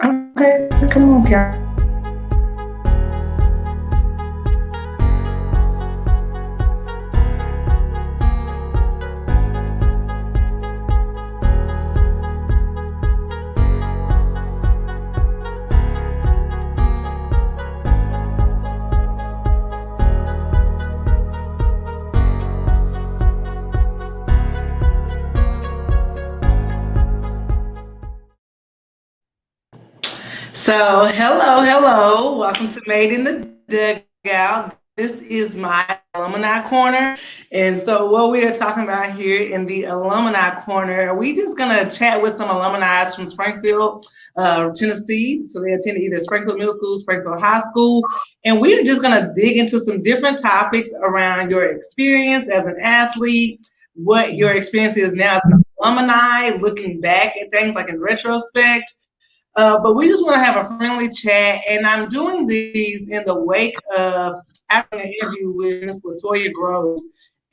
Okay, come on, Kiara. So, hello. Welcome to Made in the Dugout. This is my alumni corner. And so, what we are talking about here in the alumni corner, we just going to chat with some alumni from Springfield, Tennessee. So, they attended either Springfield Middle School, Springfield High School. And we're just going to dig into some different topics around your experience as an athlete, what your experience is now as an alumni, looking back at things like in retrospect, but we just want to have a friendly chat, and I'm doing these in the wake of having an interview with Ms. Latoya Groves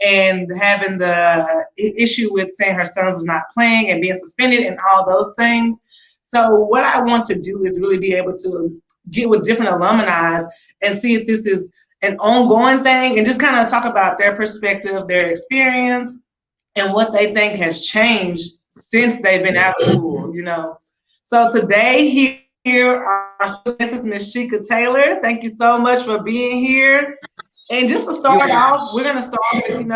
and having the issue with saying her sons was not playing and being suspended and all those things. So what I want to do is really be able to get with different alumni and see if this is an ongoing thing and just kind of talk about their perspective, their experience, and what they think has changed since they've been out of school. So today here, our special guest is Ms. Sheika Taylor. Thank you so much for being here. And just to start off, we're going to start with,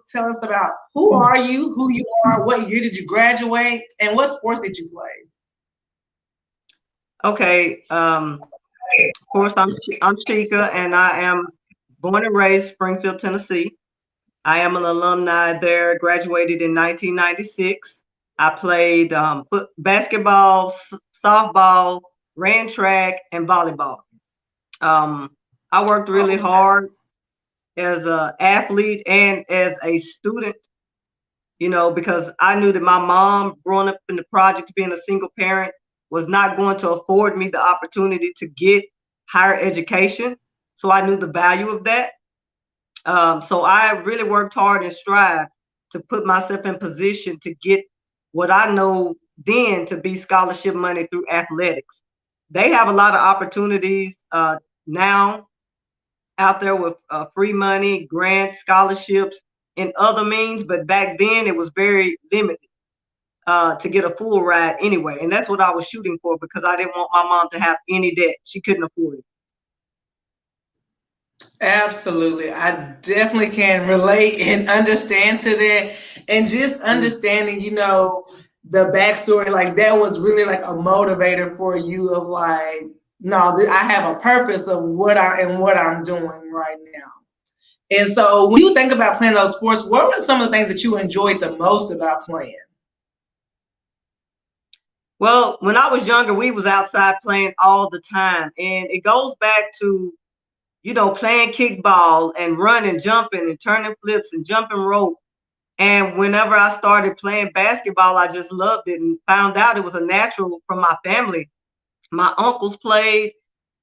tell us about who are you, who you are, what year did you graduate, and what sports did you play? Okay. Of course, I'm Sheika, and I am born and raised Springfield, Tennessee. I am an alumni there. Graduated in 1996. I played basketball, softball, ran track, and volleyball. I worked really hard as an athlete and as a student, because I knew that my mom, growing up in the projects, being a single parent, was not going to afford me the opportunity to get higher education. So I knew the value of that. So I really worked hard and strived to put myself in position to get what I know then to be scholarship money through athletics. They have a lot of opportunities now out there with free money, grants, scholarships, and other means, but back then it was very limited to get a full ride anyway. And that's what I was shooting for because I didn't want my mom to have any debt. She couldn't afford it. Absolutely. I definitely can relate and understand to that. And just understanding, the backstory, like that was really like a motivator for you of like, no, I have a purpose of what I'm doing right now. And so when you think about playing those sports, what were some of the things that you enjoyed the most about playing? Well, when I was younger, we was outside playing all the time. And it goes back to, playing kickball and running, jumping and turning flips and jumping rope. And whenever I started playing basketball, I just loved it and found out it was a natural from my family. My uncles played,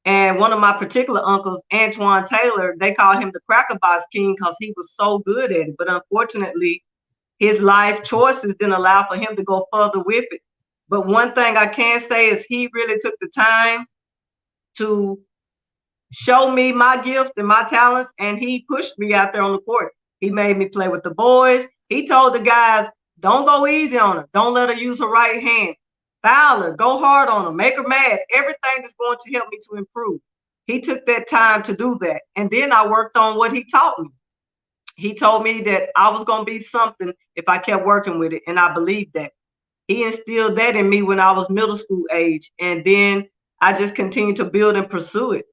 and one of my particular uncles, Antoine Taylor, they call him the Cracker Box King because he was so good at it. But unfortunately, his life choices didn't allow for him to go further with it. But one thing I can say is he really took the time to show me my gift and my talents, and he pushed me out there on the court. He made me play with the boys. He told the guys, don't go easy on her. Don't let her use her right hand. Foul her. Go hard on her. Make her mad. Everything that's going to help me to improve. He took that time to do that. And then I worked on what he taught me. He told me that I was going to be something if I kept working with it, and I believed that. He instilled that in me when I was middle school age, and then I just continued to build and pursue it.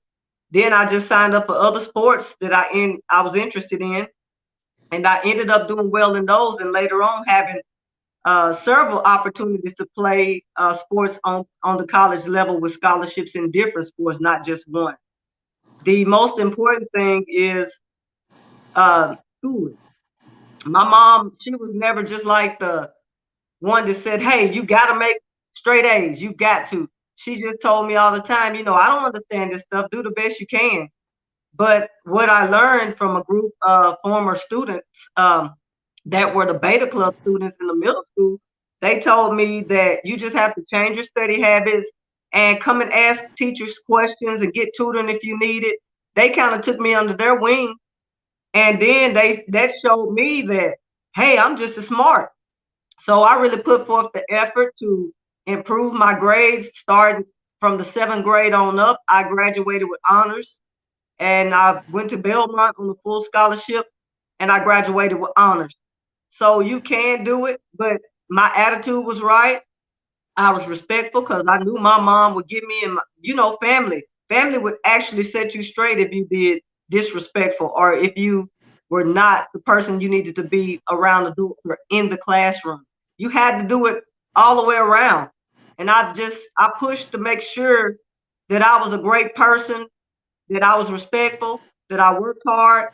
Then I just signed up for other sports that I was interested in, and I ended up doing well in those, and later on having several opportunities to play sports on the college level with scholarships in different sports, not just one. The most important thing is schooling. My mom, she was never just like the one that said, hey, you got to make straight A's. You got to. She just told me all the time, I don't understand this stuff. Do the best you can. But what I learned from a group of former students that were the Beta Club students in the middle school, they told me that you just have to change your study habits, and come and ask teachers questions and get tutoring if you need it. They kind of took me under their wing, and then that showed me that, hey, I'm just as smart. So I really put forth the effort to improve my grades. Starting from the 7th grade on up, I graduated with honors, and I went to Belmont on a full scholarship, and I graduated with honors. So you can do it, but my attitude was right. I was respectful because I knew my mom would give me, and family. Family would actually set you straight if you did disrespectful, or if you were not the person you needed to be around the door or in the classroom. You had to do it all the way around. And I pushed to make sure that I was a great person, that I was respectful, that I worked hard,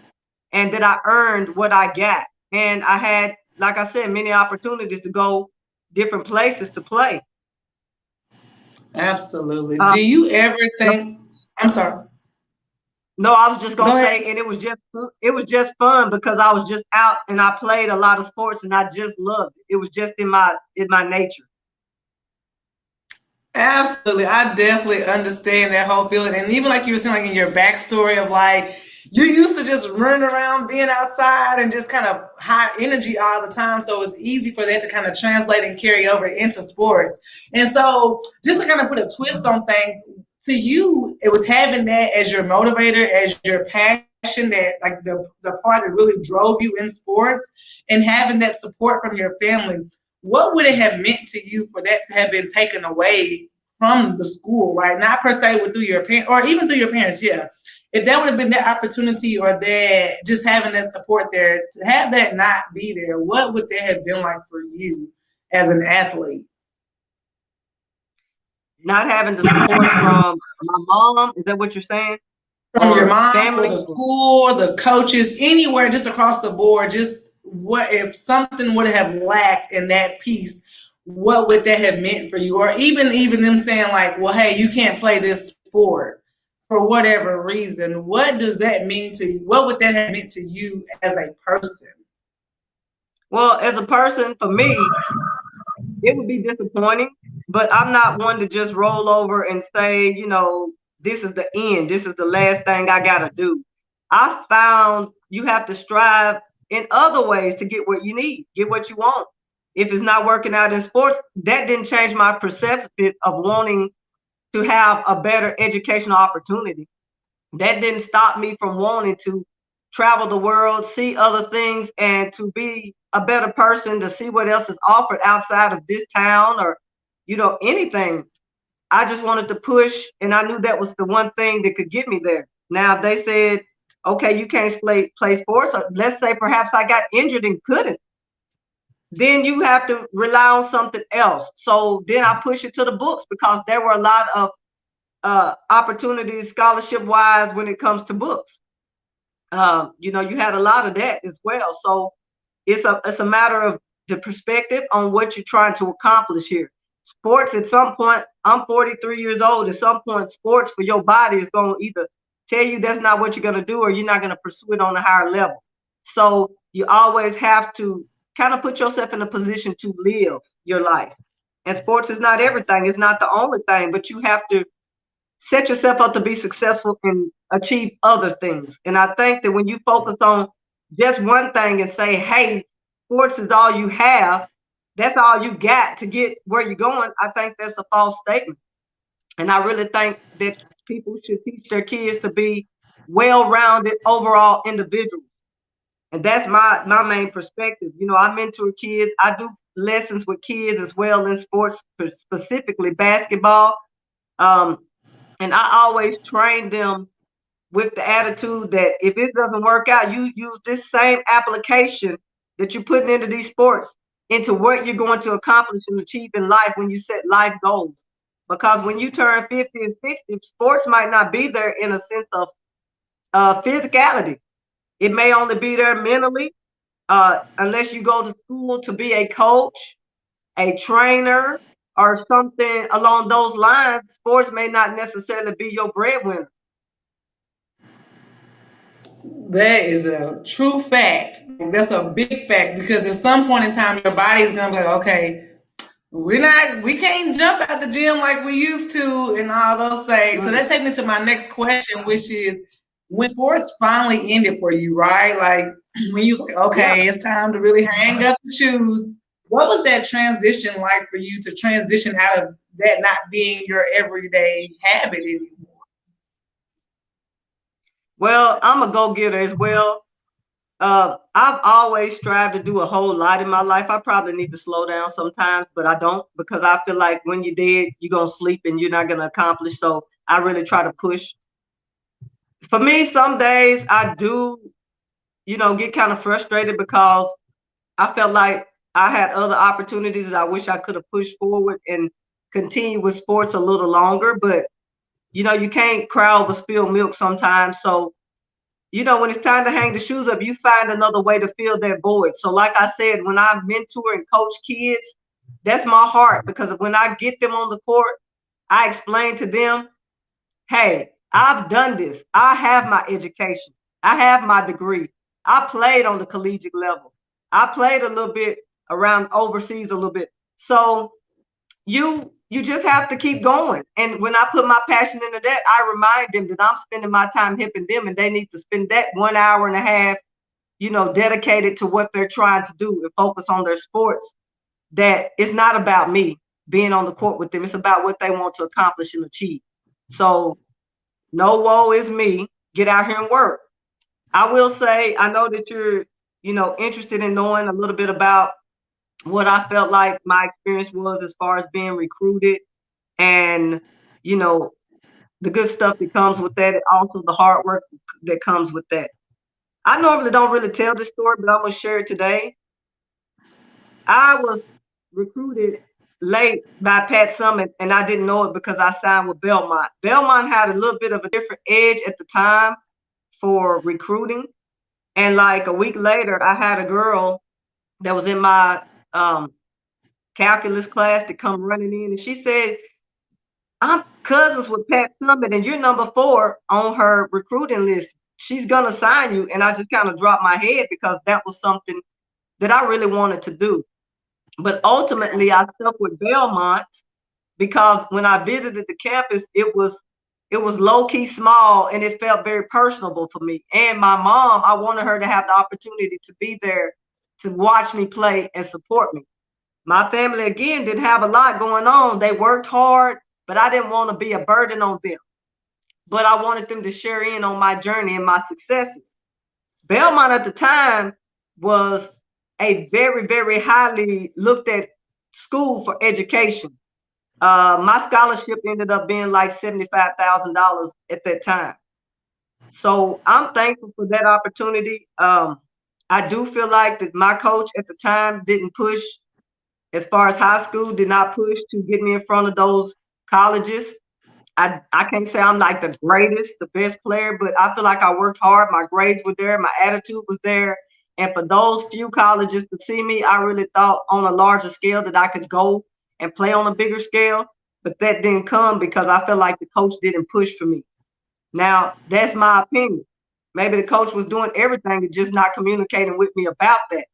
and that I earned what I got. And I had, like I said, many opportunities to go different places to play. Absolutely. Uh, Do you ever think, I'm sorry, no, I was just go gonna ahead. say, and it was just fun because I was just out and I played a lot of sports and I just loved it. It was just in my nature. Absolutely. I definitely understand that whole feeling. And even like you were saying, like in your backstory of like, you used to just run around being outside and just kind of high energy all the time. So it's easy for that to kind of translate and carry over into sports. And so just to kind of put a twist on things, to you, it was having that as your motivator, as your passion, that like the part that really drove you in sports, and having that support from your family. What would it have meant to you for that to have been taken away from the school, right? Not per se with through your parents, or even through your parents, yeah. If that would have been that opportunity, or that just having that support there, to have that not be there, what would that have been like for you as an athlete? Not having the support from my mom, is that what you're saying? From your Or mom or the family? school, the coaches, anywhere, just across the board, just what if something would have lacked in that piece, what would that have meant for you? Or even them saying like, well, hey, you can't play this sport for whatever reason. What does that mean to you? What would that have meant to you as a person? Well, as a person, for me, it would be disappointing, but I'm not one to just roll over and say, this is the end. This is the last thing I got to do. I found you have to strive in other ways to get what you need, get what you want. If it's not working out in sports, that didn't change my perception of wanting to have a better educational opportunity. That didn't stop me from wanting to travel the world, see other things, and to be a better person, to see what else is offered outside of this town, or anything. I just wanted to push, and I knew that was the one thing that could get me there. Now, if they said, okay, you can't play sports, or let's say perhaps I got injured and couldn't, then you have to rely on something else. So then I push it to the books, because there were a lot of opportunities scholarship wise when it comes to books. You had a lot of that as well. So it's a matter of the perspective on what you're trying to accomplish here. Sports, at some point, I'm 43 years old. At some point, sports for your body is going to either tell you that's not what you're going to do, or you're not going to pursue it on a higher level. So you always have to kind of put yourself in a position to live your life. And sports is not everything. It's not the only thing, but you have to set yourself up to be successful and achieve other things. And I think that when you focus on just one thing and say, hey, sports is all you have, that's all you got to get where you're going, I think that's a false statement. And I really think that people should teach their kids to be well-rounded overall individuals. And that's my main perspective. I mentor kids. I do lessons with kids as well in sports, specifically basketball. Um, and I always train them with the attitude that if it doesn't work out, you use this same application that you're putting into these sports into what you're going to accomplish and achieve in life when you set life goals. Because when you turn 50 and 60, sports might not be there in a sense of physicality. It may only be there mentally, unless you go to school to be a coach, a trainer, or something along those lines. Sports may not necessarily be your breadwinner. That is a true fact. That's a big fact, because at some point in time, your body is gonna be like, okay, we can't jump at the gym like we used to and all those things. So Right. that takes me to my next question, which is when sports finally ended for you, right? Like when you like, Yeah. okay, it's time to really hang up the shoes. What was that transition like for you to transition out of that not being your everyday habit anymore? Well, I'm a go-getter as well. I've always strived to do a whole lot in my life. I probably need to slow down sometimes, but I don't because I feel like when you're dead, you're gonna sleep and you're not gonna accomplish. So I really try to push. For me, some days I do, get kind of frustrated because I felt like I had other opportunities I wish I could have pushed forward and continue with sports a little longer. But you can't cry over spilled milk sometimes. So when it's time to hang the shoes up, you find another way to fill that void. So, like I said, when I mentor and coach kids, that's my heart because when I get them on the court, I explain to them, hey, I've done this. I have my education, I have my degree. I played on the collegiate level, I played a little bit around overseas, a little bit. So, you just have to keep going. And when I put my passion into that, I remind them that I'm spending my time helping them and they need to spend that 1 hour and a half, dedicated to what they're trying to do and focus on their sports. That it's not about me being on the court with them. It's about what they want to accomplish and achieve. So no woe is me. Get out here and work. I will say, I know that you're, interested in knowing a little bit about what I felt like my experience was as far as being recruited and you know the good stuff that comes with that, and also the hard work that comes with that. I normally don't really tell this story, but I'm gonna share it today. I was recruited late by Pat Summit, and I didn't know it because I signed with Belmont. Belmont had a little bit of a different edge at the time for recruiting, and like a week later, I had a girl that was in my um, calculus class to come running in, and she said, I'm cousins with Pat Summit, and you're number 4 on her recruiting list. She's gonna sign you. And I just kind of dropped my head because that was something that I really wanted to do. But ultimately, I stuck with Belmont because when I visited the campus, it was low key small and it felt very personable for me. And my mom, I wanted her to have the opportunity to be there to watch me play and support me. My family, again, didn't have a lot going on. They worked hard, but I didn't want to be a burden on them. But I wanted them to share in on my journey and my successes. Belmont at the time was a very, very highly looked at school for education. My scholarship ended up being like $75,000 at that time. So I'm thankful for that opportunity. I do feel like that my coach at the time didn't push as far as high school, did not push to get me in front of those colleges. I can't say I'm like the greatest, the best player, but I feel like I worked hard. My grades were there, my attitude was there. And for those few colleges to see me, I really thought on a larger scale that I could go and play on a bigger scale. But that didn't come because I felt like the coach didn't push for me. Now, that's my opinion. Maybe the coach was doing everything and just not communicating with me about that.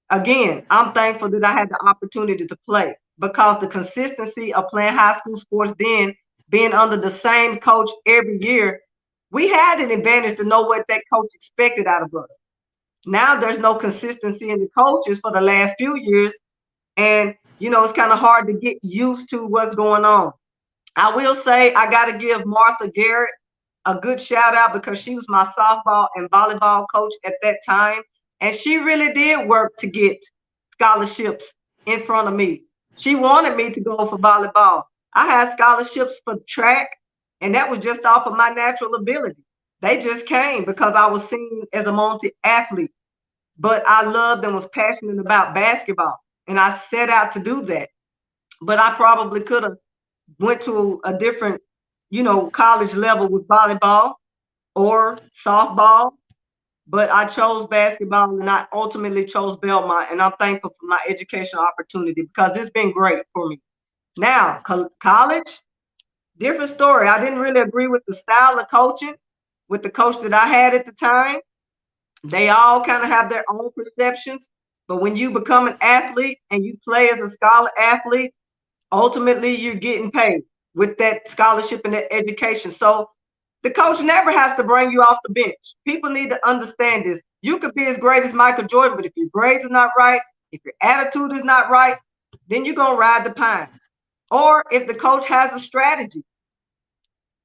Again, I'm thankful that I had the opportunity to play because the consistency of playing high school sports then, being under the same coach every year, we had an advantage to know what that coach expected out of us. Now there's no consistency in the coaches for the last few years, and it's kind of hard to get used to what's going on. I will say I got to give Martha Garrett a good shout out because she was my softball and volleyball coach at that time. And she really did work to get scholarships in front of me. She wanted me to go for volleyball. I had scholarships for track, and that was just off of my natural ability. They just came because I was seen as a multi athlete. But I loved and was passionate about basketball, and I set out to do that. But I probably could have went to a different, college level with volleyball or softball, but I chose basketball and I ultimately chose Belmont. And I'm thankful for my educational opportunity because it's been great for me. Now, college, different story. I didn't really agree with the style of coaching with the coach that I had at the time. They all kind of have their own perceptions. But when you become an athlete and you play as a scholar athlete, ultimately you're getting paid with that scholarship and that education. So the coach never has to bring you off the bench. People need to understand this. You could be as great as Michael Jordan, but if your grades are not right, if your attitude is not right, then you're going to ride the pine. Or if the coach has a strategy,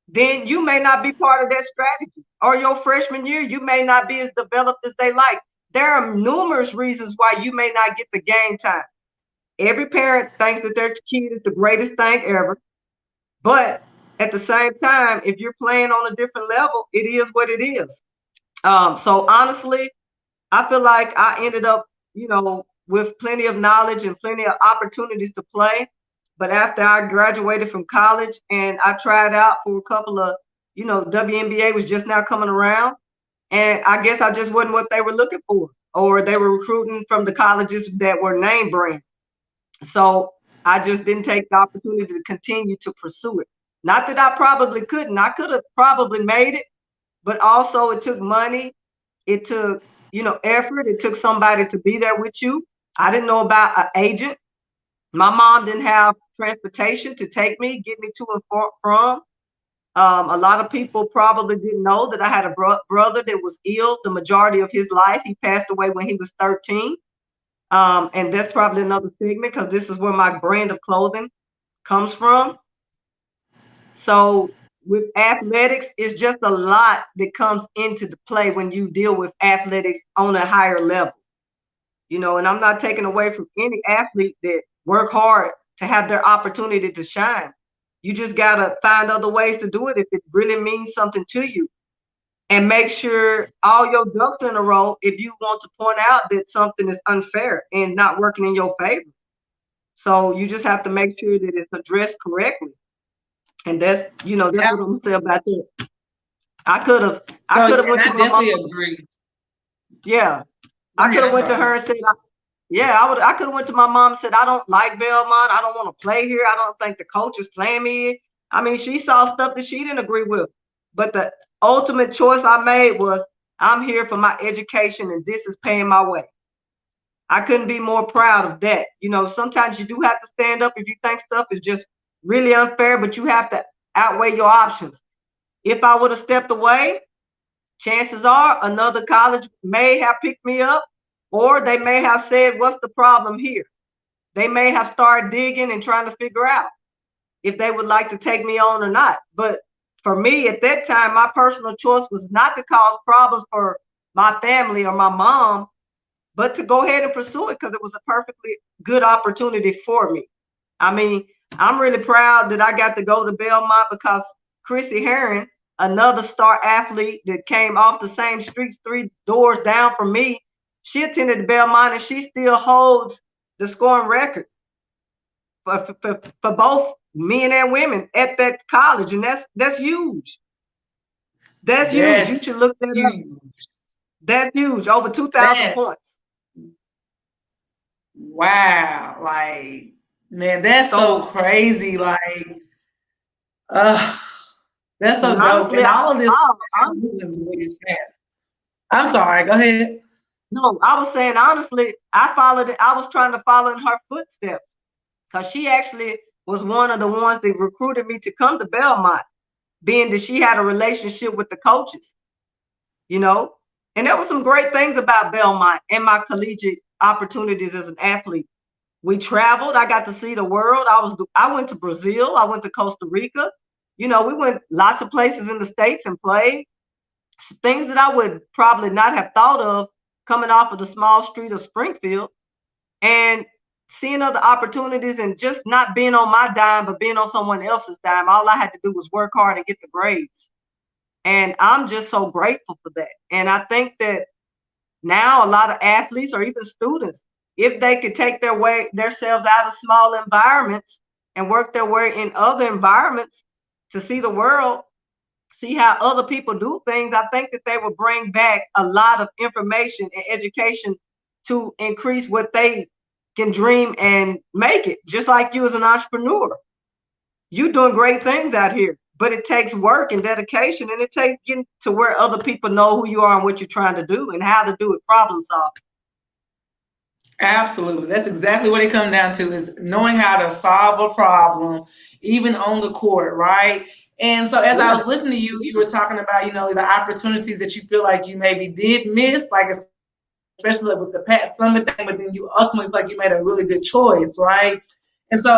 then you may not be part of that strategy. Or your freshman year, you may not be as developed as they like. There are numerous reasons why you may not get the game time. Every parent thinks that their kid is the greatest thing ever. But at the same time, if you're playing on a different level, it is what it is. So honestly, I feel like I ended up, with plenty of knowledge and plenty of opportunities to play. But after I graduated from college and I tried out for a couple of, WNBA was just now coming around. And I guess I just wasn't what they were looking for, or they were recruiting from the colleges that were name brand. So I just didn't take the opportunity to continue to pursue it. Not that I probably couldn't. I could have probably made it, but also it took money. It took, effort. It took somebody to be there with you. I didn't know about an agent. My mom didn't have transportation to take me, get me to and from. A lot of people probably didn't know that I had a brother that was ill the majority of his life. He passed away when he was 13. And that's probably another segment because this is where my brand of clothing comes from. So with athletics, it's just a lot that comes into the play when you deal with athletics on a higher level. And I'm not taking away from any athlete that work hard to have their opportunity to shine. You just got to find other ways to do it if it really means something to you. And make sure all your ducks in a row if you want to point out that something is unfair and not working in your favor. So you just have to make sure that it's addressed correctly. And that's what I'm gonna say about that. I could have went to my mom. Agree. Yeah. I could have went to her and said, I could have went to my mom and said, I don't like Belmont. I don't want to play here. I don't think the coach is playing me. I mean, she saw stuff that she didn't agree with. But the ultimate choice I made was I'm here for my education and this is paying my way. I couldn't be more proud of that. Sometimes you do have to stand up if you think stuff is just really unfair, but you have to outweigh your options. If I would have stepped away, chances are another college may have picked me up, or they may have said, what's the problem here? They may have started digging and trying to figure out if they would like to take me on or not. But for me at that time, my personal choice was not to cause problems for my family or my mom, but to go ahead and pursue it because it was a perfectly good opportunity for me. I mean, I'm really proud that I got to go to Belmont because Chrissy Herring, another star athlete that came off the same streets 3 doors down from me, she attended Belmont and she still holds the scoring record for both men and women at that college. And that's huge. That's huge. You should look that up. That's huge. Over 2,000 points. Wow. Like, man, that's so crazy. Like, that's so dope. And all of this, I'm sorry, go ahead. No, I was saying, honestly, I followed it. I was trying to follow in her footsteps because she actually was one of the ones that recruited me to come to Belmont, being that she had a relationship with the coaches, And there were some great things about Belmont and my collegiate opportunities as an athlete. We traveled. I got to see the world. I went to Brazil. I went to Costa Rica. We went lots of places in the States and played things that I would probably not have thought of coming off of the small street of Springfield, and seeing other opportunities and just not being on my dime, but being on someone else's dime. All I had to do was work hard and get the grades. And I'm just so grateful for that. And I think that now a lot of athletes or even students, if they could take themselves out of small environments and work their way in other environments to see the world, see how other people do things, I think that they will bring back a lot of information and education to increase what they can dream and make it. Just like you as an entrepreneur, you're doing great things out here, but it takes work and dedication, and it takes getting to where other people know who you are and what you're trying to do and how to do it, problem solving. Absolutely. That's exactly what it comes down to is knowing how to solve a problem, even on the court, right? And so as I Yeah. was listening to you, you were talking about, the opportunities that you feel like you maybe did miss, like especially like with the Pat Summit thing, but then you ultimately feel like you made a really good choice, right? And so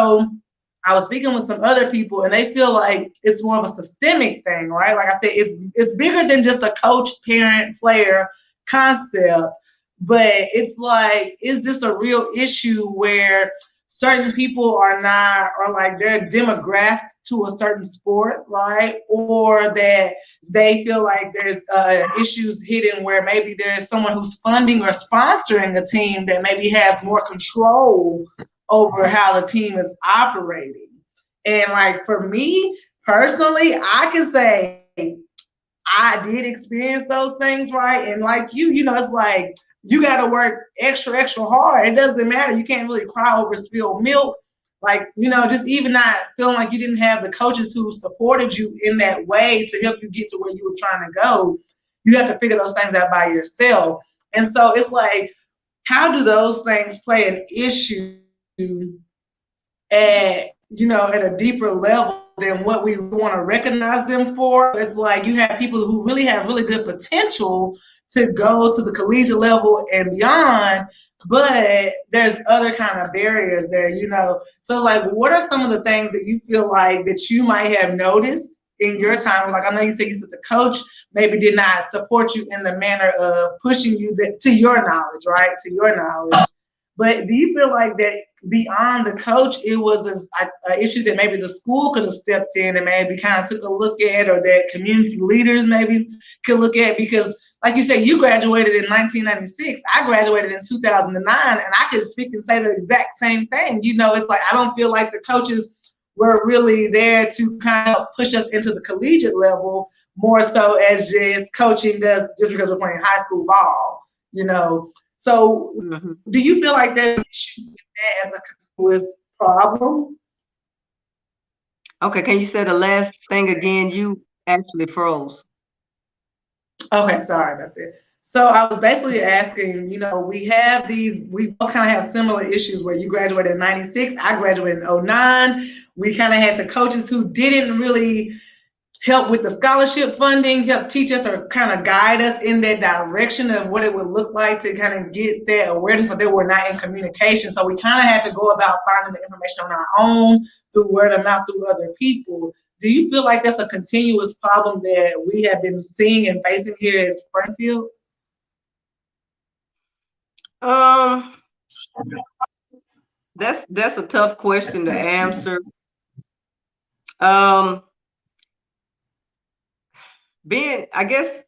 I was speaking with some other people and they feel like it's more of a systemic thing, right? Like I said, it's bigger than just a coach, parent, player concept, but it's like, is this a real issue where certain people are not, or like they're demographic to a certain sport, right? Or that they feel like there's issues hidden where maybe there's someone who's funding or sponsoring a team that maybe has more control over how the team is operating. And like for me personally, I can say I did experience those things, right? And like it's like you got to work extra, extra hard. It doesn't matter. You can't really cry over spilled milk. Like, just even not feeling like you didn't have the coaches who supported you in that way to help you get to where you were trying to go. You have to figure those things out by yourself. And so it's like, how do those things play an issue at a deeper level than what we want to recognize them for? It's like you have people who really have really good potential to go to the collegiate level and beyond, but there's other kind of barriers there. So like, what are some of the things that you feel like that you might have noticed in your time? Like, I know you said the coach maybe did not support you in the manner of pushing you to your knowledge, right? To your knowledge. But do you feel like that beyond the coach, it was an issue that maybe the school could have stepped in and maybe kind of took a look at, or that community leaders maybe could look at? Because, like you said, you graduated in 1996. I graduated in 2009, and I could speak and say the exact same thing. It's like I don't feel like the coaches were really there to kind of push us into the collegiate level more so as just coaching us just because we're playing high school ball. So Mm-hmm. do you feel like there's an issue with that as a continuous problem? Okay, can you say the last thing again? You actually froze. Okay, sorry about that. So I was basically asking, we both kind of have similar issues where you graduated in 96, I graduated in '09. We kind of had the coaches who didn't really help with the scholarship funding, help teach us or kind of guide us in that direction of what it would look like to kind of get that awareness, but they were not in communication. So we kind of had to go about finding the information on our own through word of mouth, through other people. Do you feel like that's a continuous problem that we have been seeing and facing here at Springfield? Um, that's a tough question to answer. Um, I guess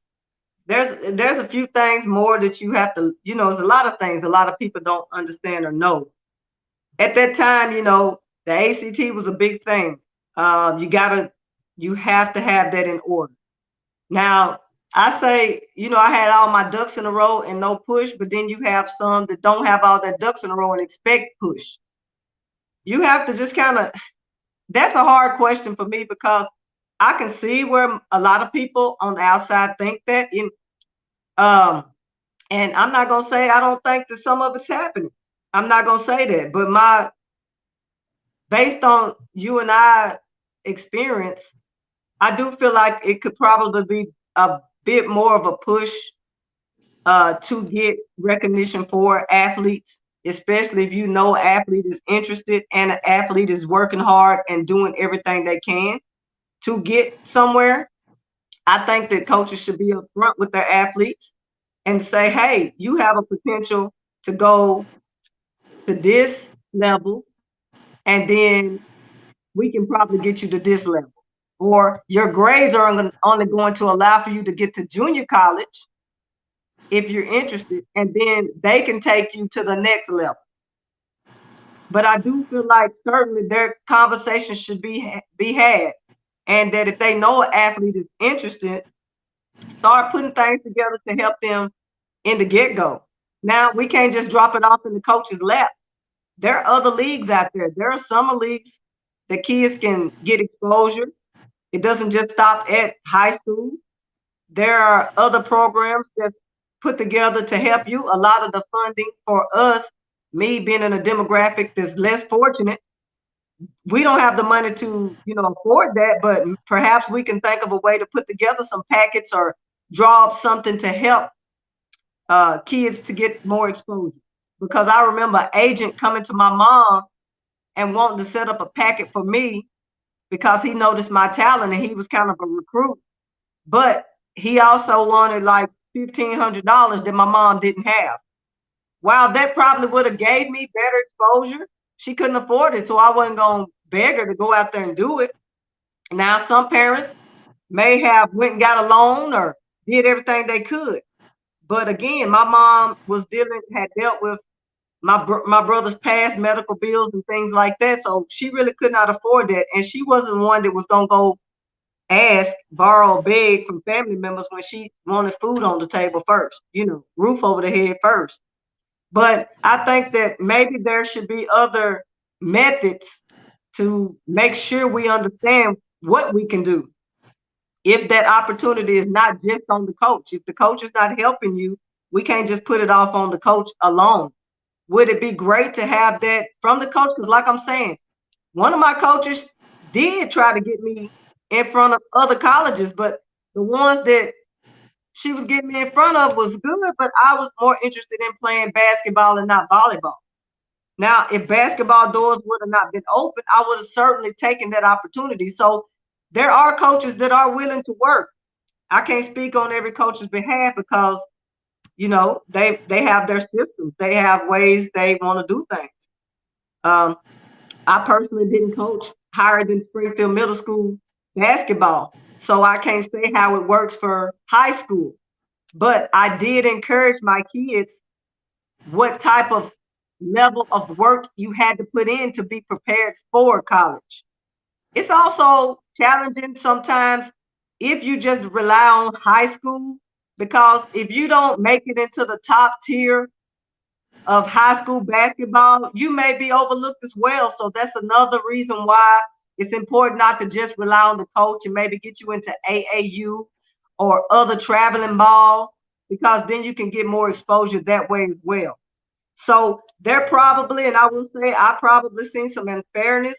there's a few things more that you have to, there's a lot of things a lot of people don't understand or know. At that time, the ACT was a big thing. You have to have that in order. Now, I say, I had all my ducks in a row and no push, but then you have some that don't have all that ducks in a row and expect push. You have to just kind of, that's a hard question for me because I can see where a lot of people on the outside think that. Um, and I'm not gonna say I don't think that some of it's happening. I'm not gonna say that, but based on you and I experience, I do feel like it could probably be a bit more of a push to get recognition for athletes, especially if athlete is interested and an athlete is working hard and doing everything they can to get somewhere. I think that coaches should be upfront with their athletes and say, hey, you have a potential to go to this level, and then we can probably get you to this level. Or your grades are only going to allow for you to get to junior college if you're interested, and then they can take you to the next level. But I do feel like certainly their conversations should be had, and that if they know an athlete is interested, start putting things together to help them in the get-go. Now, we can't just drop it off in the coach's lap. There are other leagues out there. There are summer leagues that kids can get exposure. It doesn't just stop at high school. There are other programs that put together to help you. A lot of the funding for us me being in a demographic that's less fortunate, we don't have the money to, afford that, but perhaps we can think of a way to put together some packets or draw up something to help kids to get more exposure. Because I remember an agent coming to my mom and wanting to set up a packet for me because he noticed my talent and he was kind of a recruit. But he also wanted like $1,500 that my mom didn't have. While that probably would have gave me better exposure, she couldn't afford it. So I wasn't going to beg her to go out there and do it. Now, some parents may have went and got a loan or did everything they could. But again, my mom had dealt with my brother's past medical bills and things like that. So she really could not afford that. And she wasn't one that was going to go ask, borrow, or beg from family members when she wanted food on the table first, roof over the head first. But I think that maybe there should be other methods to make sure we understand what we can do. If that opportunity is not just on the coach, if the coach is not helping you, we can't just put it off on the coach alone. Would it be great to have that from the coach? Because like I'm saying, one of my coaches did try to get me in front of other colleges, but the ones that she was getting me in front of was good, but I was more interested in playing basketball and not volleyball. Now, if basketball doors would have not been open, I would have certainly taken that opportunity. So there are coaches that are willing to work. I can't speak on every coach's behalf because, they have their systems. They have ways they want to do things. I personally didn't coach higher than Springfield Middle School basketball, so I can't say how it works for high school. But I did encourage my kids what type of level of work you had to put in to be prepared for college. It's also challenging sometimes if you just rely on high school, because if you don't make it into the top tier of high school basketball, you may be overlooked as well. So that's another reason why it's important not to just rely on the coach and maybe get you into AAU or other traveling ball, because then you can get more exposure that way as well. So there probably, and I will say, I probably seen some unfairness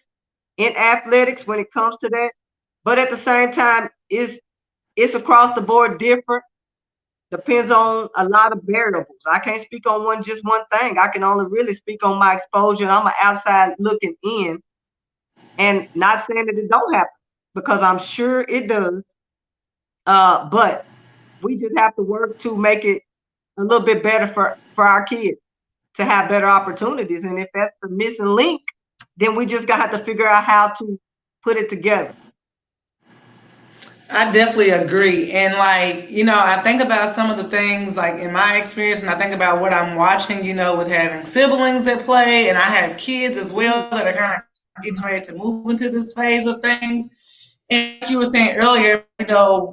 in athletics when it comes to that. But at the same time, it's across the board different. Depends on a lot of variables. I can't speak on just one thing. I can only really speak on my exposure. And I'm an outside looking in, and not saying that it don't happen, because I'm sure it does. But we just have to work to make it a little bit better for our kids to have better opportunities. And if that's the missing link, then we just got to figure out how to put it together. I definitely agree. And I think about some of the things like in my experience, and I think about what I'm watching, with having siblings that play, and I have kids as well that are kind of getting ready to move into this phase of things. And like you were saying earlier,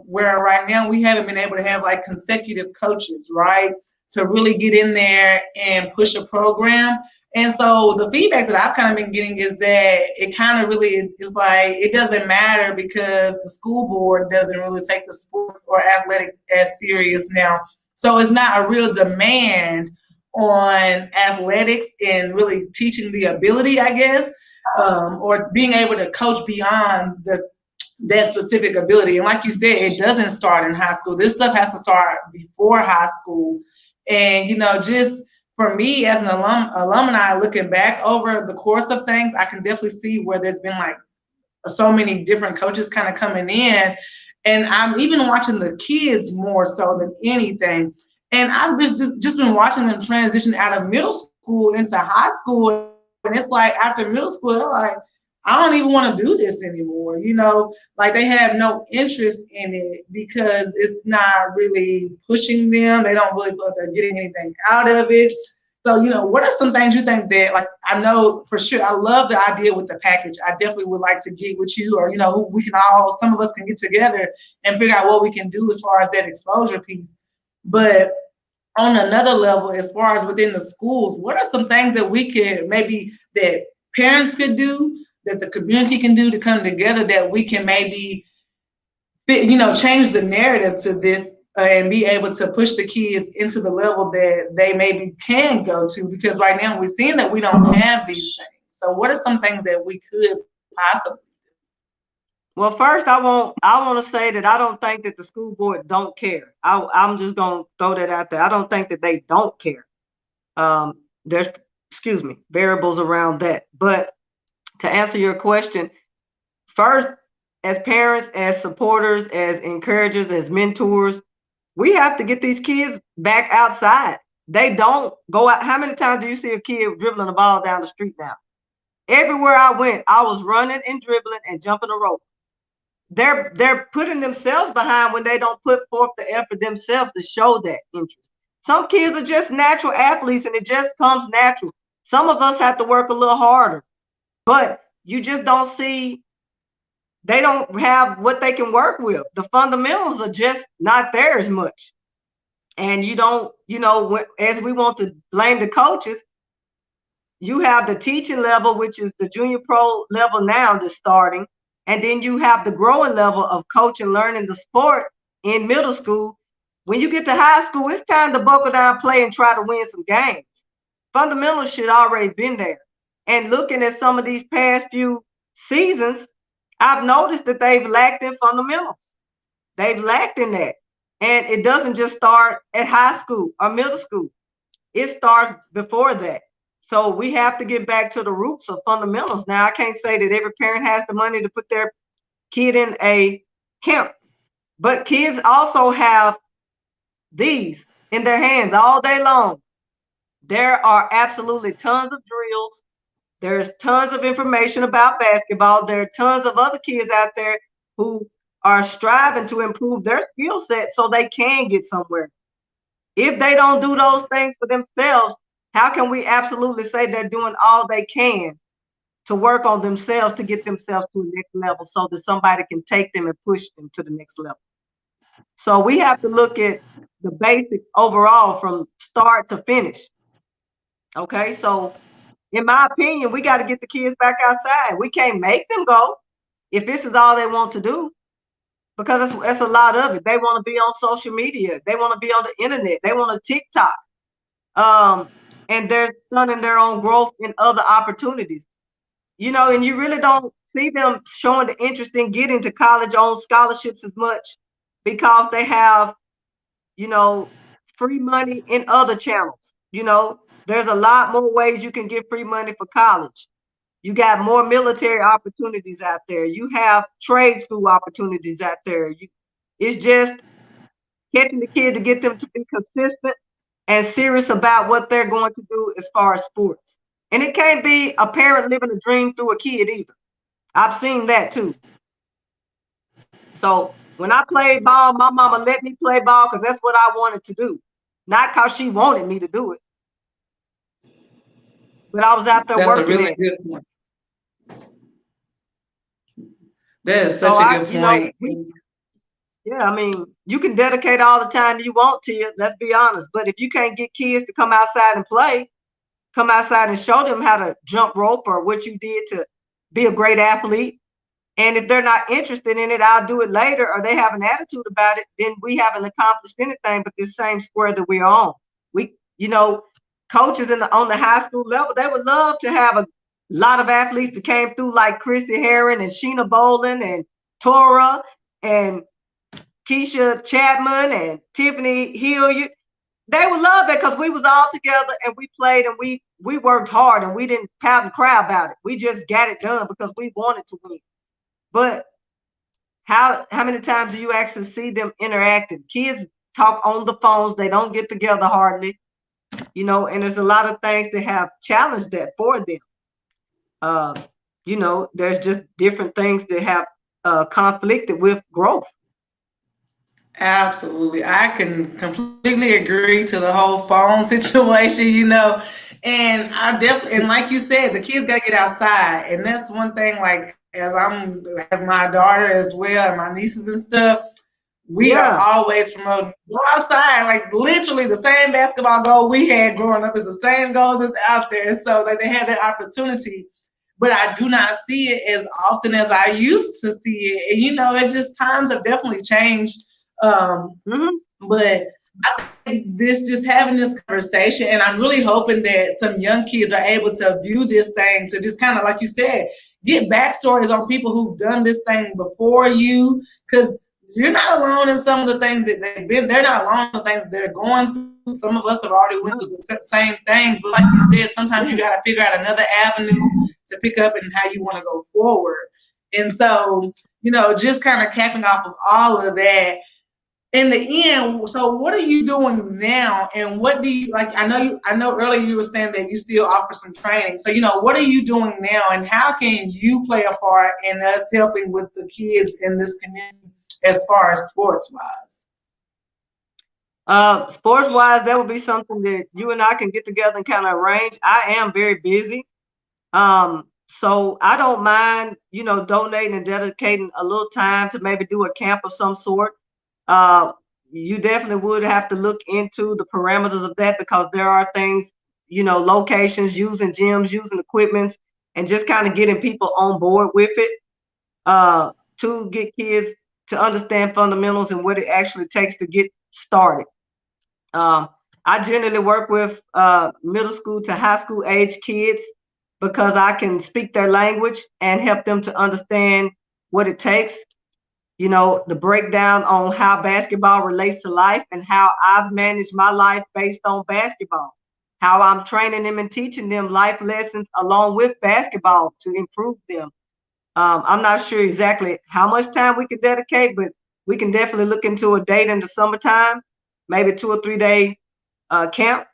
where right now we haven't been able to have like consecutive coaches, right? To really get in there and push a program. And so the feedback that I've kind of been getting is that it kind of really is like it doesn't matter because the school board doesn't really take the sports or athletics as serious now. So it's not a real demand on athletics and really teaching the ability, I guess, or being able to coach beyond that specific ability. And like you said, it doesn't start in high school. This stuff has to start before high school. And, just for me as an alumni, looking back over the course of things, I can definitely see where there's been like so many different coaches kind of coming in. And I'm even watching the kids more so than anything. And I've just been watching them transition out of middle school into high school. And it's like after middle school, they're like, I don't even want to do this anymore. Like they have no interest in it because it's not really pushing them. They don't really feel like they're getting anything out of it. So, what are some things you think that, like, I know for sure, I love the idea with the package. I definitely would like to get with you, or, we can some of us can get together and figure out what we can do as far as that exposure piece. But on another level, as far as within the schools, what are some things that we could maybe that parents could do, that the community can do to come together, that we can maybe, change the narrative to this and be able to push the kids into the level that they maybe can go to, because right now we're seeing that we don't have these things. So what are some things that we could possibly? Well, first, I want to say that I don't think that the school board don't care. I'm just gonna throw that out there. I don't think that they don't care. There's, excuse me, variables around that. But to answer your question, first, as parents, as supporters, as encouragers, as mentors, we have to get these kids back outside. They don't go out. How many times do you see a kid dribbling a ball down the street now? Everywhere I went, I was running and dribbling and jumping a rope. They're putting themselves behind when they don't put forth the effort themselves to show that interest. Some kids are just natural athletes and it just comes natural. Some of us have to work a little harder, but you just don't see, they don't have what they can work with. The fundamentals are just not there as much. And you don't, as we want to blame the coaches, you have the teaching level, which is the junior pro level now that's starting. And then you have the growing level of coaching, learning the sport in middle school. When you get to high school, it's time to buckle down, play, and try to win some games. Fundamentals should already been there. And looking at some of these past few seasons, I've noticed that they've lacked in fundamentals. They've lacked in that. And it doesn't just start at high school or middle school. It starts before that. So we have to get back to the roots of fundamentals. Now, I can't say that every parent has the money to put their kid in a camp, but kids also have these in their hands all day long. There are absolutely tons of drills. There's tons of information about basketball. There are tons of other kids out there who are striving to improve their skill set so they can get somewhere. If they don't do those things for themselves, how can we absolutely say they're doing all they can to work on themselves to get themselves to the next level so that somebody can take them and push them to the next level? So we have to look at the basics overall from start to finish. Okay, so in my opinion, we got to get the kids back outside. We can't make them go if this is all they want to do, because that's a lot of it. They want to be on social media. They want to be on the internet. They want to TikTok. And they're stunning their own growth in other opportunities. And you really don't see them showing the interest in getting to college on scholarships as much because they have, free money in other channels. There's a lot more ways you can get free money for college. You got more military opportunities out there. You have trade school opportunities out there. It's just catching the kid to get them to be consistent and serious about what they're going to do as far as sports. And it can't be a parent living a dream through a kid either. I've seen that too. So when I played ball, my mama let me play ball because that's what I wanted to do, not because she wanted me to do it. But I was out there That's working a really it. good point. That is such a good point. Yeah, I mean, you can dedicate all the time you want to it, let's be honest. But if you can't get kids to come outside and play, come outside and show them how to jump rope or what you did to be a great athlete. And if they're not interested in it, I'll do it later, or they have an attitude about it, then we haven't accomplished anything but this same square that we're on. Coaches on the high school level, they would love to have a lot of athletes that came through like Chrissy Herron and Sheena Bolin and Tora and Keisha Chapman and Tiffany Hilliard. They would love it because we was all together and we played and we worked hard and we didn't pout and cry about it. We just got it done because we wanted to win. But how many times do you actually see them interacting? Kids talk on the phones. They don't get together hardly, and there's a lot of things that have challenged that for them. There's just different things that have conflicted with growth. Absolutely. I can completely agree to the whole phone situation. And and like you said, the kids gotta get outside. And that's one thing, like as I'm have my daughter as well and my nieces and stuff, we are always promoting go outside. Like literally the same basketball goal we had growing up is the same goal that's out there. So like they had that opportunity. But I do not see it as often as I used to see it. And it just times have definitely changed. But I think this just having this conversation, and I'm really hoping that some young kids are able to view this thing to just kind of, like you said, get backstories on people who've done this thing before you, because you're not alone in some of the things that they've been. They're not alone in the things that they're going through. Some of us have already went through the same things, but like you said, sometimes you got to figure out another avenue to pick up and how you want to go forward. And so, just kind of capping off of all of that, in the end, so what are you doing now, and what do you like? I know earlier you were saying that you still offer some training. So, what are you doing now, and how can you play a part in us helping with the kids in this community as far as sports wise? Sports wise, that would be something that you and I can get together and kind of arrange. I am very busy. So I don't mind, donating and dedicating a little time to maybe do a camp of some sort. Uh, you definitely would have to look into the parameters of that, because there are things, locations, using gyms, using equipment, and just kind of getting people on board with it, to get kids to understand fundamentals and what it actually takes to get started. Um, I generally work with middle school to high school age kids, because I can speak their language and help them to understand what it takes, the breakdown on how basketball relates to life and how I've managed my life based on basketball, how I'm training them and teaching them life lessons along with basketball to improve them. I'm not sure exactly how much time we could dedicate, but we can definitely look into a date in the summertime, maybe 2 or 3 day camp,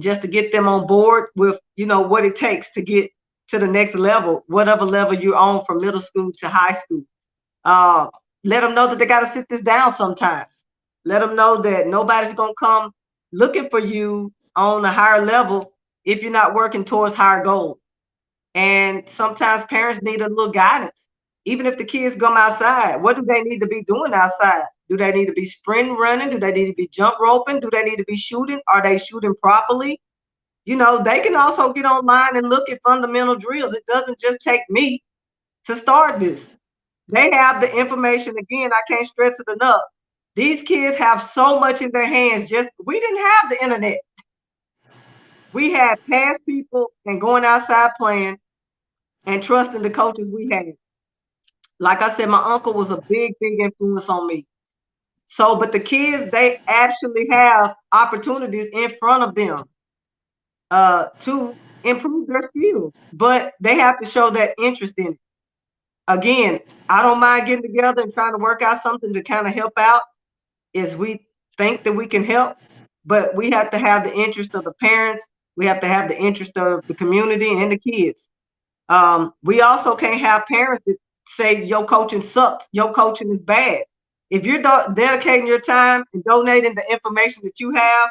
just to get them on board with, what it takes to get to the next level, whatever level you're on, from middle school to high school. Uh, Let them know that they got to sit this down sometimes. Let them know that nobody's going to come looking for you on a higher level if you're not working towards higher goals. And sometimes parents need a little guidance. Even if the kids come outside, what do they need to be doing outside? Do they need to be sprint running? Do they need to be jump roping? Do they need to be shooting? Are they shooting properly? They can also get online and look at fundamental drills. It doesn't just take me to start this. They have the information. Again, I can't stress it enough. These kids have so much in their hands. Just, we didn't have the internet. We had past people and going outside playing and trusting the coaches we had. Like I said, my uncle was a big, big influence on me. So, but the kids, they actually have opportunities in front of them to improve their skills, but they have to show that interest in it. Again, I don't mind getting together and trying to work out something to kind of help out as we think that we can help, but we have to have the interest of the parents. We have to have the interest of the community and the kids. We also can't have parents that say your coaching sucks, your coaching is bad. If you're dedicating your time and donating the information that you have,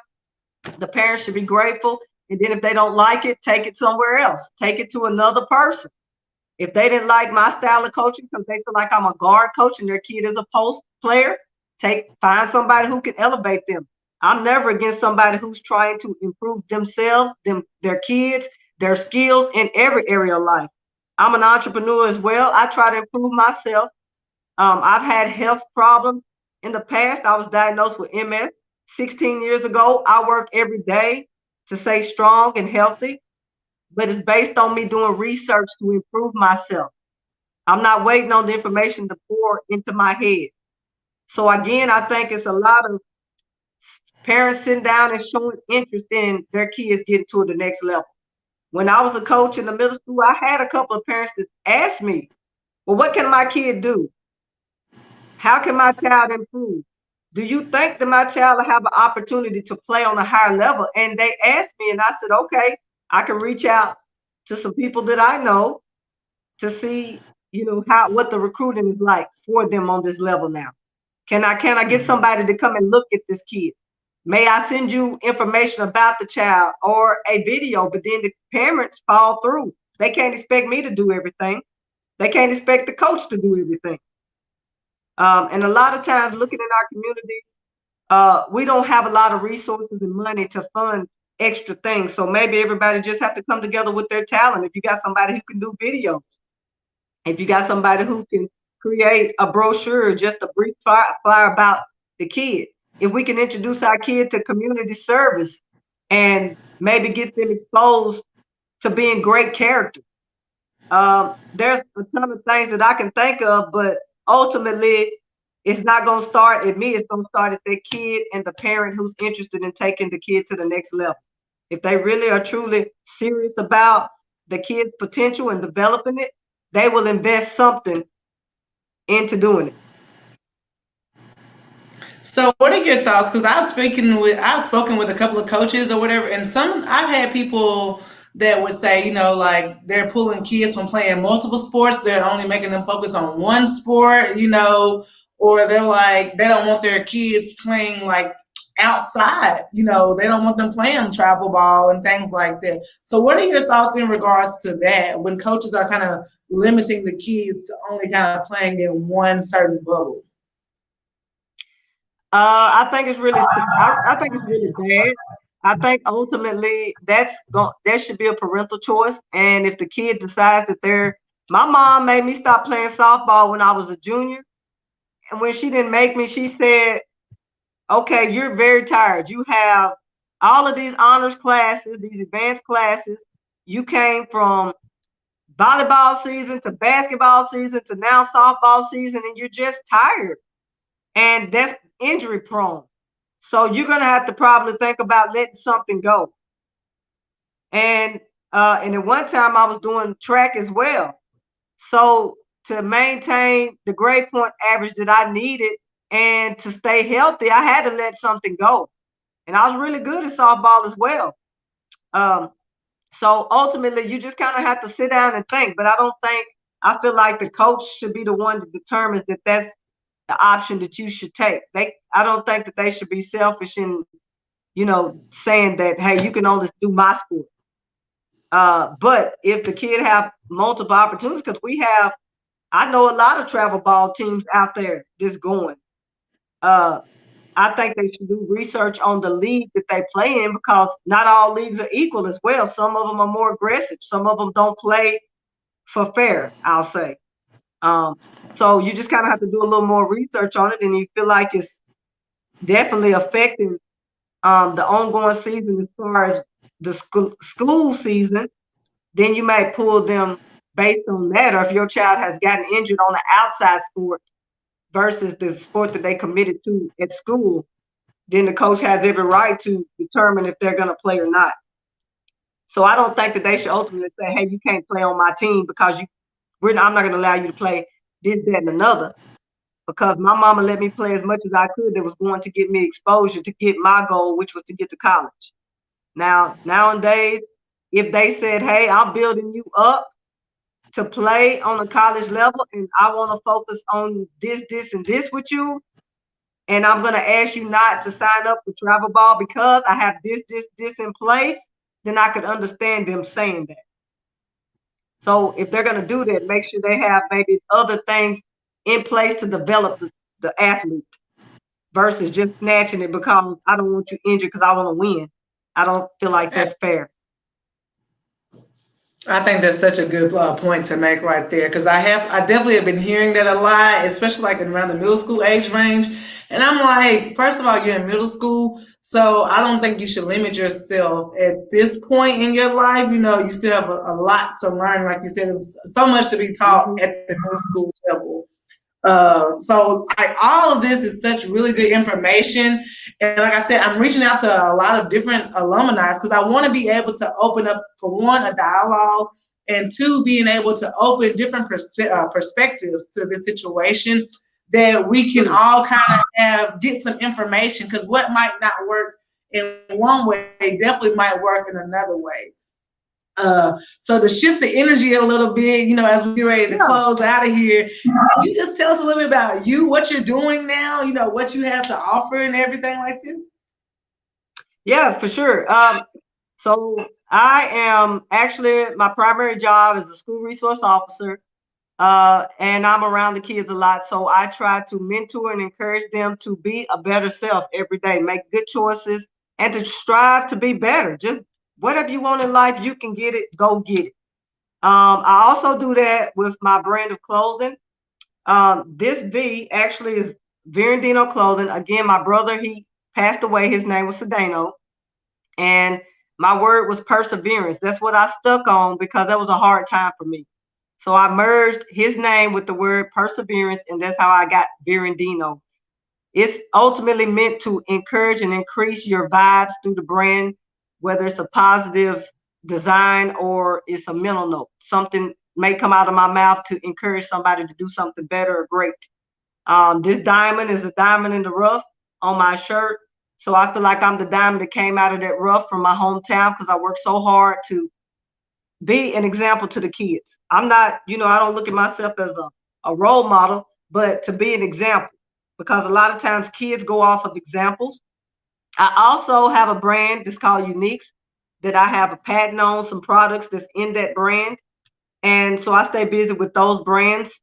the parents should be grateful. And then if they don't like it, take it somewhere else. Take it to another person. If they didn't like my style of coaching because they feel like I'm a guard coach and their kid is a post player, find somebody who can elevate them. I'm never against somebody who's trying to improve themselves, their kids, their skills in every area of life. I'm an entrepreneur as well. I try to improve myself. I've had health problems in the past. I was diagnosed with MS 16 years ago. I work every day to stay strong and healthy, but it's based on me doing research to improve myself. I'm not waiting on the information to pour into my head. So again, I think it's a lot of parents sitting down and showing interest in their kids getting to the next level. When I was a coach in the middle school, I had a couple of parents that asked me, well, what can my kid do? How can my child improve? Do you think that my child will have an opportunity to play on a higher level? And they asked me, and I said, okay, I can reach out to some people that I know to see, what the recruiting is like for them on this level now. Can I get somebody to come and look at this kid? May I send you information about the child or a video? But then the parents fall through. They can't expect me to do everything. They can't expect the coach to do everything. And a lot of times, looking in our community, we don't have a lot of resources and money to fund extra things. So maybe everybody just have to come together with their talent. If you got somebody who can do videos, if you got somebody who can create a brochure, just a brief flyer about the kid, if we can introduce our kid to community service and maybe get them exposed to being great characters. There's a ton of things that I can think of, but ultimately, it's not going to start at me. It's going to start at the kid and the parent who's interested in taking the kid to the next level. If they really are truly serious about the kid's potential and developing it, they will invest something into doing it. So, what are your thoughts? Because I've spoken with a couple of coaches or whatever, and some I've had people that would say, like they're pulling kids from playing multiple sports. They're only making them focus on one sport, or they're like they don't want their kids playing like outside. They don't want them playing travel ball and things like that. So, what are your thoughts in regards to that when coaches are kind of limiting the kids to only kind of playing in one certain bubble? I think it's really, I think it's really bad. I think ultimately that should be a parental choice. And if the kid decides that my mom made me stop playing softball when I was a junior, and when she didn't make me, she said, "Okay, you're very tired. You have all of these honors classes, these advanced classes. You came from volleyball season to basketball season to now softball season, and you're just tired." And that's injury prone. So you're gonna have to probably think about letting something go. And at one time I was doing track as well. So to maintain the grade point average that I needed and to stay healthy, I had to let something go. And I was really good at softball as well. Um, so ultimately, you just kind of have to sit down and think. But I feel like the coach should be the one that determines that that's the option that you should take. I don't think that they should be selfish in, saying that, hey, you can only do my sport. But if the kid have multiple opportunities, because I know a lot of travel ball teams out there that's going. Uh, I think they should do research on the league that they play in because not all leagues are equal as well. Some of them are more aggressive. Some of them don't play for fair, I'll say. Um, so you just kind of have to do a little more research on it, and you feel like it's definitely affecting the ongoing season as far as the school season. Then you might pull them based on that, or if your child has gotten injured on an outside sport versus the sport that they committed to at school, then the coach has every right to determine if they're going to play or not. So I don't think that they should ultimately say, "Hey, you can't play on my team because I'm not going to allow you to play this, that, and another." Because my mama let me play as much as I could that was going to get me exposure to get my goal, which was to get to college. Now, nowadays, if they said, "Hey, I'm building you up to play on a college level and I want to focus on this, this, and this with you, and I'm going to ask you not to sign up for travel ball because I have this, this, this in place," then I could understand them saying that. So if they're going to do that, make sure they have maybe other things in place to develop the athlete versus just snatching it because I don't want you injured because I want to win. I don't feel like that's fair. I think that's such a good point to make right there because I definitely have been hearing that a lot, especially like around the middle school age range. And I'm like, first of all, you're in middle school, so I don't think you should limit yourself at this point in your life. You still have a lot to learn. Like you said, there's so much to be taught at the middle school level. So all of this is such really good information. And like I said, I'm reaching out to a lot of different alumni because I want to be able to open up, for one, a dialogue, and two, being able to open different perspectives to this situation that we can all kind of get some information because what might not work in one way definitely might work in another way. So to shift the energy a little bit, as we get ready to close out of here, can you just tell us a little bit about you, what you're doing now, what you have to offer and everything like this? Yeah, for sure. So I am actually, my primary job is a school resource officer, and I'm around the kids a lot. So I try to mentor and encourage them to be a better self every day, make good choices, and to strive to be better. Just whatever you want in life, you can get it, go get it. I also do that with my brand of clothing. This V actually is Virendino Clothing. Again, my brother, he passed away. His name was Sedano. And my word was perseverance. That's what I stuck on because that was a hard time for me. So I merged his name with the word perseverance, and that's how I got Virendino. It's ultimately meant to encourage and increase your vibes through the brand, whether it's a positive design or it's a mental note. Something may come out of my mouth to encourage somebody to do something better or great. This diamond is a diamond in the rough on my shirt. So I feel like I'm the diamond that came out of that rough from my hometown because I worked so hard to be an example to the kids. I'm not, I don't look at myself as a role model, but to be an example because a lot of times kids go off of examples. I also have a brand that's called Uniques that I have a patent on some products that's in that brand. And so I stay busy with those brands.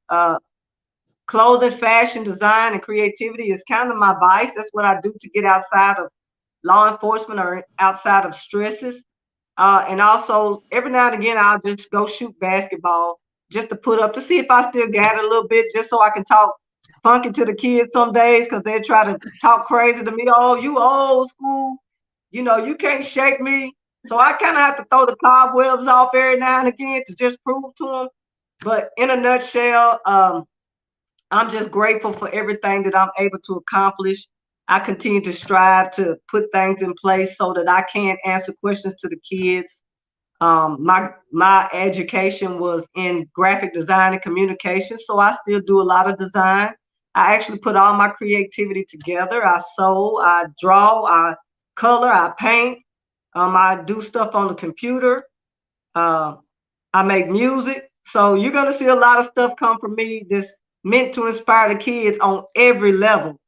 Clothing, fashion, design, and creativity is kind of my vice. That's what I do to get outside of law enforcement or outside of stresses. And also, every now and again, I'll just go shoot basketball just to put up to see if I still got it a little bit, just so I can talk funky to the kids some days because they try to talk crazy to me. Oh, you old school. You can't shake me. So I kind of have to throw the cobwebs off every now and again to just prove to them. But in a nutshell, I'm just grateful for everything that I'm able to accomplish. I continue to strive to put things in place so that I can answer questions to the kids. My education was in graphic design and communication, so I still do a lot of design. I actually put all my creativity together. I sew, I draw, I color, I paint. I do stuff on the computer. Uh, I make music. So you're gonna see a lot of stuff come from me that's meant to inspire the kids on every level,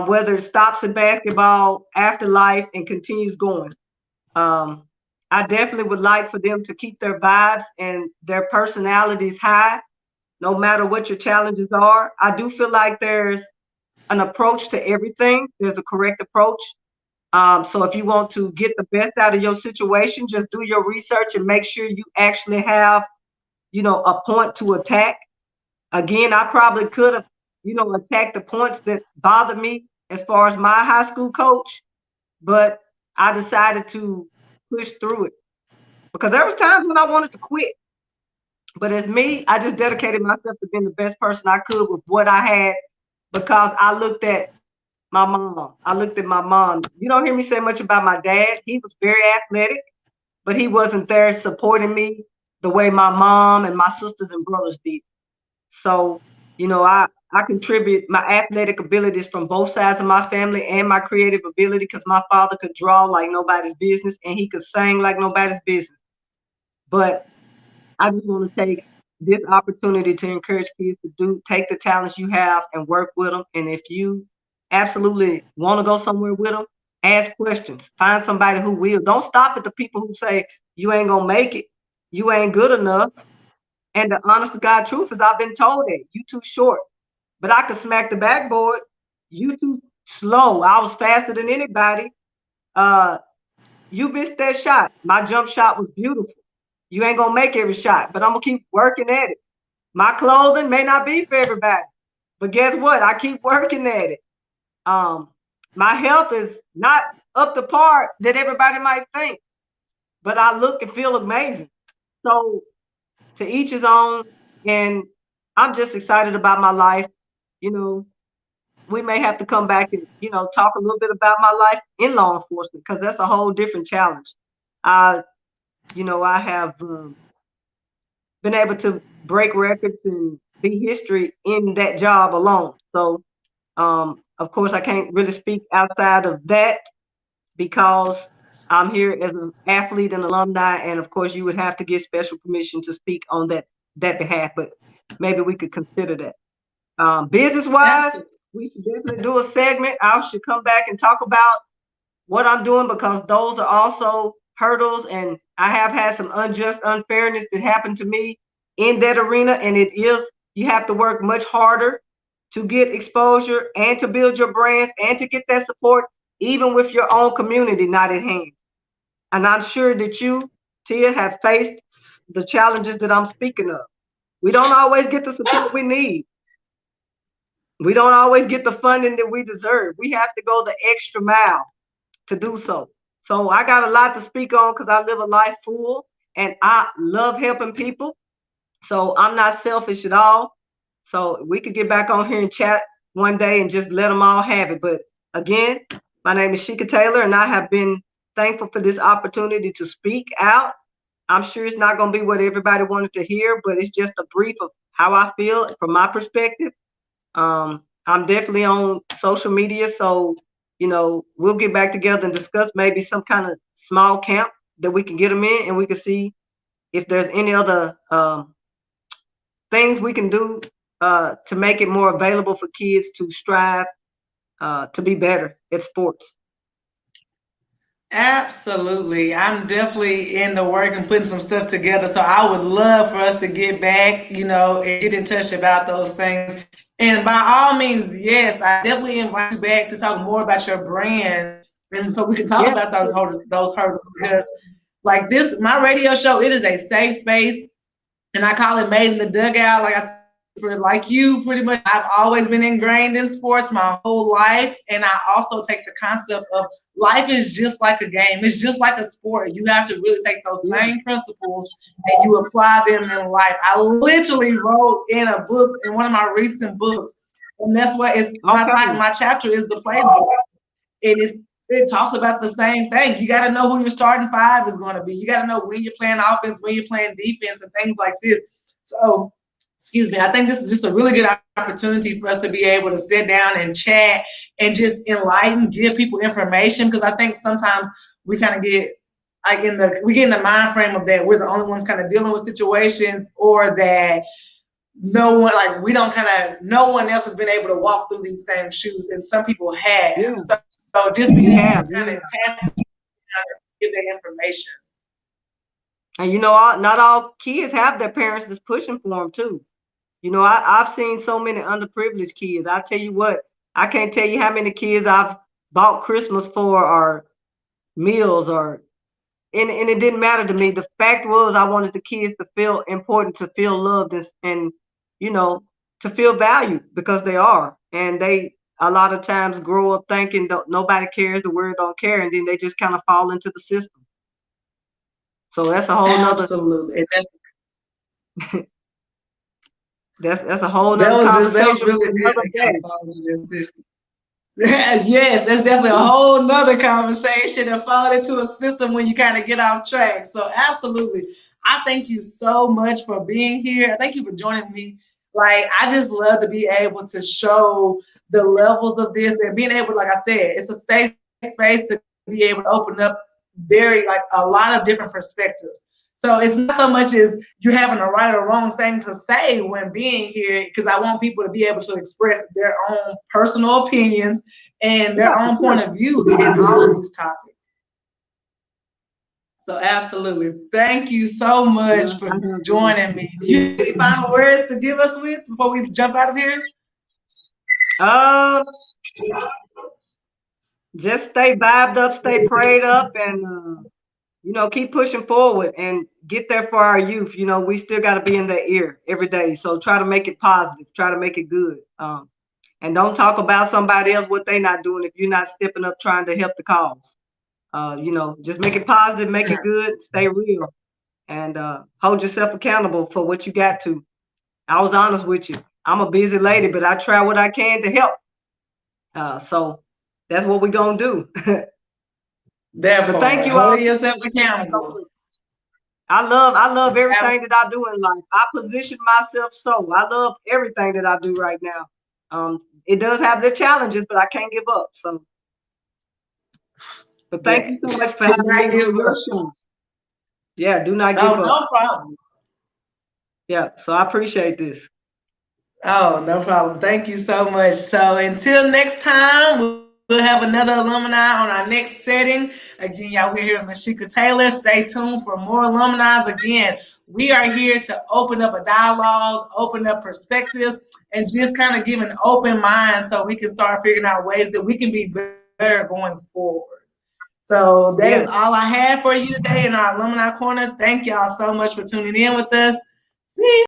whether it stops at basketball, after life, and continues going. Um, I definitely would like for them to keep their vibes and their personalities high, no matter what your challenges are. I do feel like there's an approach to everything. There's a correct approach. So if you want to get the best out of your situation, just do your research and make sure you actually have, a point to attack. Again, I probably could have, attacked the points that bothered me as far as my high school coach, but I decided to push through it because there was times when I wanted to quit. But as me, I just dedicated myself to being the best person I could with what I had because I looked at my mom. I looked at my mom. You don't hear me say much about my dad. He was very athletic, but he wasn't there supporting me the way my mom and my sisters and brothers did. So, I contribute my athletic abilities from both sides of my family and my creative ability because my father could draw like nobody's business and he could sing like nobody's business. But I just want to take this opportunity to encourage kids to take the talents you have and work with them. And if you absolutely want to go somewhere with them, ask questions. Find somebody who will. Don't stop at the people who say you ain't gonna make it, you ain't good enough. And the honest to God truth is, I've been told that you too short, but I could smack the backboard. You too slow. I was faster than anybody. Uh, you missed that shot. My jump shot was beautiful. You ain't gonna make every shot, but I'm gonna keep working at it. My clothing may not be for everybody, but guess what? I keep working at it. Um, my health is not up to par that everybody might think, but I look and feel amazing. So to each his own, and I'm just excited about my life. You know, we may have to come back and talk a little bit about my life in law enforcement because that's a whole different challenge. I I have been able to break records and be history in that job alone. So, of course, I can't really speak outside of that because I'm here as an athlete and alumni, and of course, you would have to get special permission to speak on that behalf. But maybe we could consider that. Business wise, we should definitely do a segment. I should come back and talk about what I'm doing because those are also hurdles, and I have had some unjust unfairness that happened to me in that arena, and you have to work much harder to get exposure and to build your brands and to get that support, even with your own community not at hand. And I'm sure that you, Tia, have faced the challenges that I'm speaking of. We don't always get the support we need. We don't always get the funding that we deserve. We have to go the extra mile to do so. So I got a lot to speak on because I live a life full and I love helping people. So I'm not selfish at all. So we could get back on here and chat one day and just let them all have it. But again, my name is Sheika Taylor, and I have been thankful for this opportunity to speak out. I'm sure it's not going to be what everybody wanted to hear, but it's just a brief of how I feel from my perspective. I'm definitely on social media, so we'll get back together and discuss maybe some kind of small camp that we can get them in, and we can see if there's any other things we can do to make it more available for kids to strive to be better at sports. Absolutely. I'm definitely in the work and putting some stuff together. So I would love for us to get back, and get in touch about those things. And by all means, yes, I definitely invite you back to talk more about your brand. And so we can talk about those hurdles because like this, my radio show, it is a safe space. And I call it Made in the Dugout. Like I said, for like you, pretty much, I've always been ingrained in sports my whole life. And I also take the concept of life is just like a game. It's just like a sport. You have to really take those same principles and you apply them in life. I literally wrote in a book, in one of my recent books, and that's what is my chapter is the playbook. It talks about the same thing. You got to know who your starting five is going to be. You got to know when you're playing offense, when you're playing defense, and things like this. So, excuse me, I think this is just a really good opportunity for us to be able to sit down and chat and just enlighten, give people information. Because I think sometimes we kind of get like we get in the mind frame of that we're the only ones kind of dealing with situations, or that no one else has been able to walk through these same shoes, and some people have. Yeah. So just being able to kind of pass, give that information. And not all kids have their parents that's pushing for them too. I've seen so many underprivileged kids. I tell you what, I can't tell you how many kids I've bought Christmas for or meals and it didn't matter to me. The fact was I wanted the kids to feel important, to feel loved, and to feel valued because they are. And they a lot of times grow up thinking that nobody cares, the world don't care, and then they just kind of fall into the system. So that's a whole nother. Absolutely. That's a whole nother conversation. That was really good. Yes, that's definitely a whole nother conversation and fall into a system when you kind of get off track. So absolutely. I thank you so much for being here. Thank you for joining me. Like, I just love to be able to show the levels of this and being able, like I said, it's a safe space to be able to open up a lot of different perspectives. So it's not so much as you having a right or wrong thing to say when being here, because I want people to be able to express their own personal opinions and their own point of view in all of these topics. So absolutely. Thank you so much for joining me. Do you have any final words to give us with before we jump out of here? Just stay vibed up, stay prayed up, and keep pushing forward and get there for our youth. We still got to be in their ear every day. So try to make it positive, try to make it good. And don't talk about somebody else, what they're not doing if you're not stepping up trying to help the cause. Just make it positive, make it good, stay real, and hold yourself accountable for what you got to. I was honest with you. I'm a busy lady, but I try what I can to help. So that's what we're going to do. Therefore, thank you holding yourself accountable. I love everything that I do in life. I position myself so. I love everything that I do right now. It does have their challenges, but I can't give up. So, but thank you so much for having me on your show. Yeah, do not give up. No problem. Yeah, so I appreciate this. Oh, no problem. Thank you so much. So until next time, we'll have another alumni on our next setting. Again, y'all, we're here with Sheika Taylor. Stay tuned for more alumni. Again, we are here to open up a dialogue, open up perspectives, and just kind of give an open mind so we can start figuring out ways that we can be better going forward. So that is all I have for you today in our Alumni Corner. Thank y'all so much for tuning in with us. See you.